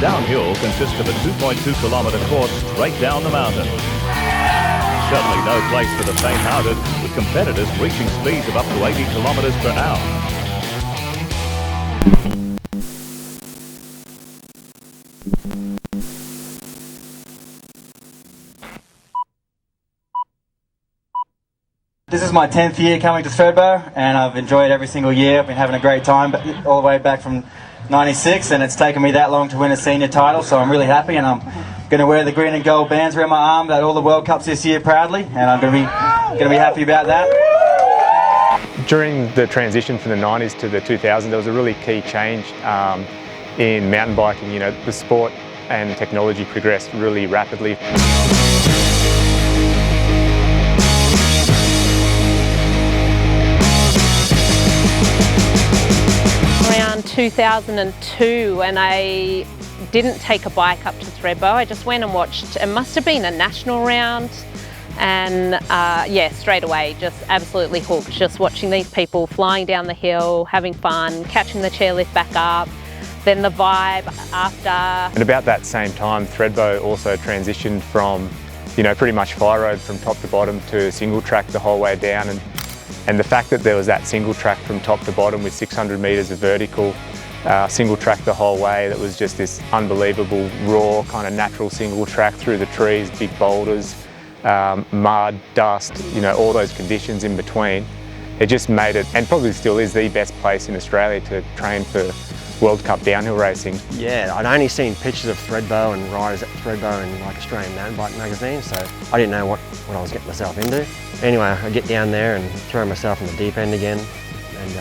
downhill consists of a 2.2 kilometre course straight down the mountain. Certainly no place for the faint-hearted, with competitors reaching speeds of up to 80 kilometres per hour. This is my 10th year coming to Thredbo, and I've enjoyed every single year. I've been having a great time all the way back from '96, and it's taken me that long to win a senior title, so I'm really happy, and I'm going to wear the green and gold bands around my arm at all the World Cups this year proudly, and I'm going to be happy about that. During the transition from the 90s to the 2000s, there was a really key change in mountain biking. You know, the sport and technology progressed really rapidly. Around 2002, and I didn't take a bike up to Thredbo. I just went and watched, it must have been a national round, and yeah, straight away just absolutely hooked, just watching these people flying down the hill, having fun, catching the chairlift back up, then the vibe after. And about that same time, Thredbo also transitioned from, you know, pretty much fire road from top to bottom to single track the whole way down, and the fact that there was that single track from top to bottom with 600 metres of vertical, single track the whole way, that was just this unbelievable raw kind of natural single track through the trees, big boulders, mud, dust, you know, all those conditions in between. It just made it, and probably still is, the best place in Australia to train for World Cup downhill racing. Yeah, I'd only seen pictures of Thredbo and riders at Thredbo in like Australian mountain bike magazine, so I didn't know what I was getting myself into. Anyway, I get down there and throw myself in the deep end again, and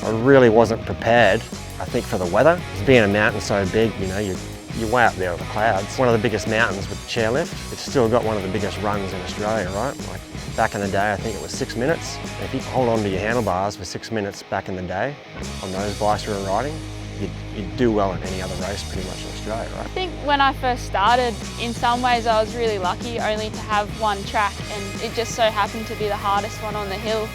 I really wasn't prepared, I think, for the weather. Being a mountain so big, you know, you're way up there with the clouds. One of the biggest mountains with the chairlift. It's still got one of the biggest runs in Australia, right? Like back in the day, I think it was 6 minutes. If you hold on to your handlebars for 6 minutes back in the day on those bikes we were riding, you'd do well in any other race pretty much in Australia, right? I think when I first started, in some ways I was really lucky only to have one track, and it just so happened to be the hardest one on the hill,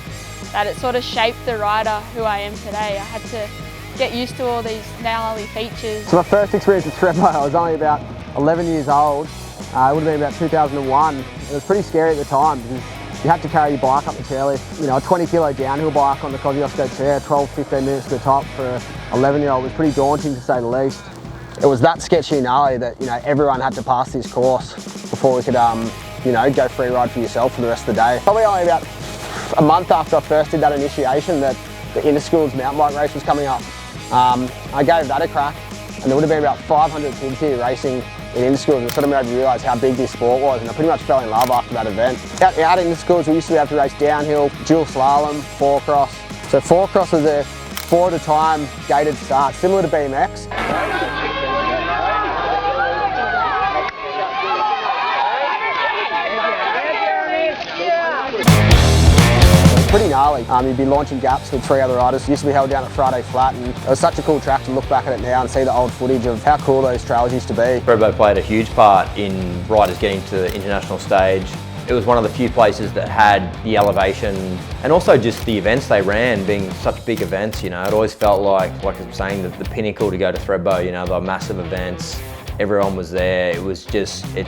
that it sort of shaped the rider who I am today. I had to get used to all these gnarly features. So my first experience at Thredbo, I was only about 11 years old. It would have been about 2001. It was pretty scary at the time because you had to carry your bike up the chairlift. You know, a 20 kilo downhill bike on the Kosciusko chair, 12-15 minutes to the top for an 11-year-old was pretty daunting, to say the least. It was that sketchy and gnarly that, you know, everyone had to pass this course before we could, you know, go free ride for yourself for the rest of the day. Probably only about a month after I first did that initiation that the inter-schools mountain bike race was coming up. I gave that a crack, and there would have been about 500 kids here racing in inter-schools, and it sort of made me realise how big this sport was, and I pretty much fell in love after that event. Out in inter-schools, we used to be able to race downhill, dual slalom, four cross. So four cross was a 4 at a time gated start, similar to BMX. Pretty gnarly. You'd be launching gaps with 3 other riders. It used to be held down at Friday Flat, and it was such a cool track to look back at it now and see the old footage of how cool those trails used to be. Thredbo played a huge part in riders getting to the international stage. It was one of the few places that had the elevation, and also just the events they ran being such big events, you know. It always felt like I'm saying, the pinnacle to go to Thredbo, you know, the massive events. Everyone was there. It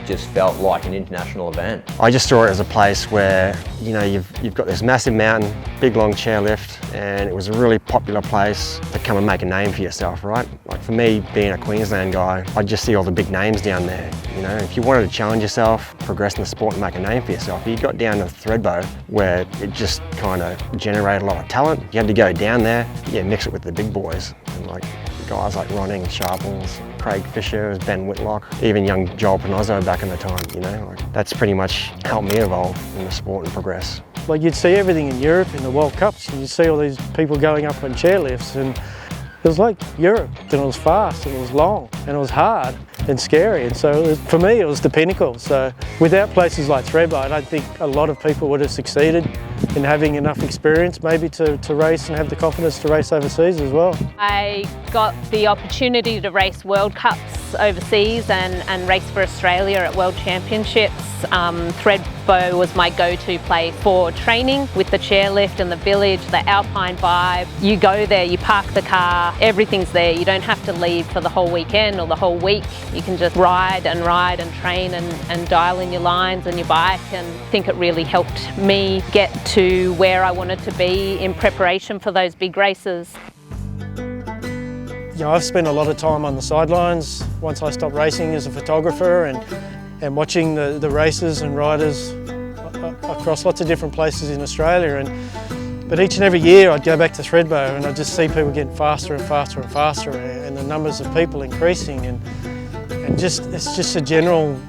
just felt like an international event. I just saw it as a place where, you know, you've got this massive mountain, big long chairlift, and it was a really popular place to come and make a name for yourself, right? Like for me, being a Queensland guy, I just see all the big names down there. You know, if you wanted to challenge yourself, progress in the sport and make a name for yourself, you got down to Thredbo where it just kind of generated a lot of talent. You had to go down there, yeah, mix it with the big boys, and like guys like Ronning, Sharples, Craig Fisher, Ben Whitlock, even young Joel Panozzo back in the time, you know. Like, that's pretty much helped me evolve in the sport and progress. Like you'd see everything in Europe in the World Cups, and you'd see all these people going up on chairlifts, and it was like Europe, and it was fast, and it was long, and it was hard and scary, and so for me it was the pinnacle. So without places like Thredbo, I don't think a lot of people would have succeeded in having enough experience maybe to race and have the confidence to race overseas as well. I got the opportunity to race World Cups overseas and race for Australia at World Championships, Thredbo was my go-to place for training with the chairlift and the village, the alpine vibe. You go there, you park the car, everything's there. You don't have to leave for the whole weekend or the whole week. You can just ride and train and dial in your lines and your bike, and I think it really helped me get to where I wanted to be in preparation for those big races. You know, I've spent a lot of time on the sidelines once I stopped racing as a photographer and watching the races and riders across lots of different places in Australia. But each and every year I'd go back to Thredbo and I'd just see people getting faster and faster and faster, and the numbers of people increasing, and it's just a general,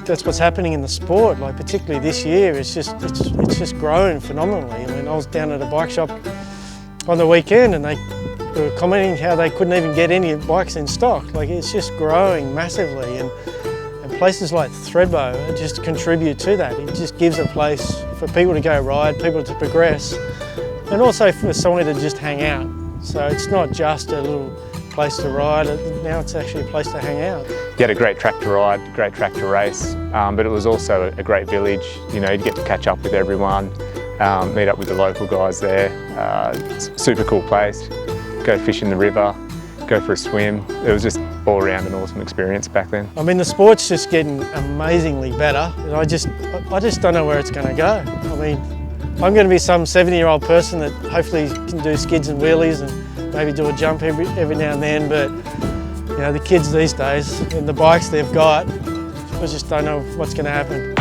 that's what's happening in the sport. Like particularly this year, it's just grown phenomenally. I mean, I was down at a bike shop on the weekend and they were commenting how they couldn't even get any bikes in stock. Like, it's just growing massively, and places like Thredbo just contribute to that. It just gives a place for people to go ride, people to progress, and also for somewhere to just hang out. So it's not just a little place to ride, now it's actually a place to hang out. You had a great track to ride, great track to race, but it was also a great village. You know, you'd get to catch up with everyone, meet up with the local guys there. It's a super cool place. Go fish in the river, go for a swim. It was just all around an awesome experience back then. I mean, the sport's just getting amazingly better, and I just don't know where it's going to go. I mean, I'm going to be some 70-year-old person that hopefully can do skids and wheelies and maybe do a jump every now and then, but you know, the kids these days and the bikes they've got, I just don't know what's going to happen.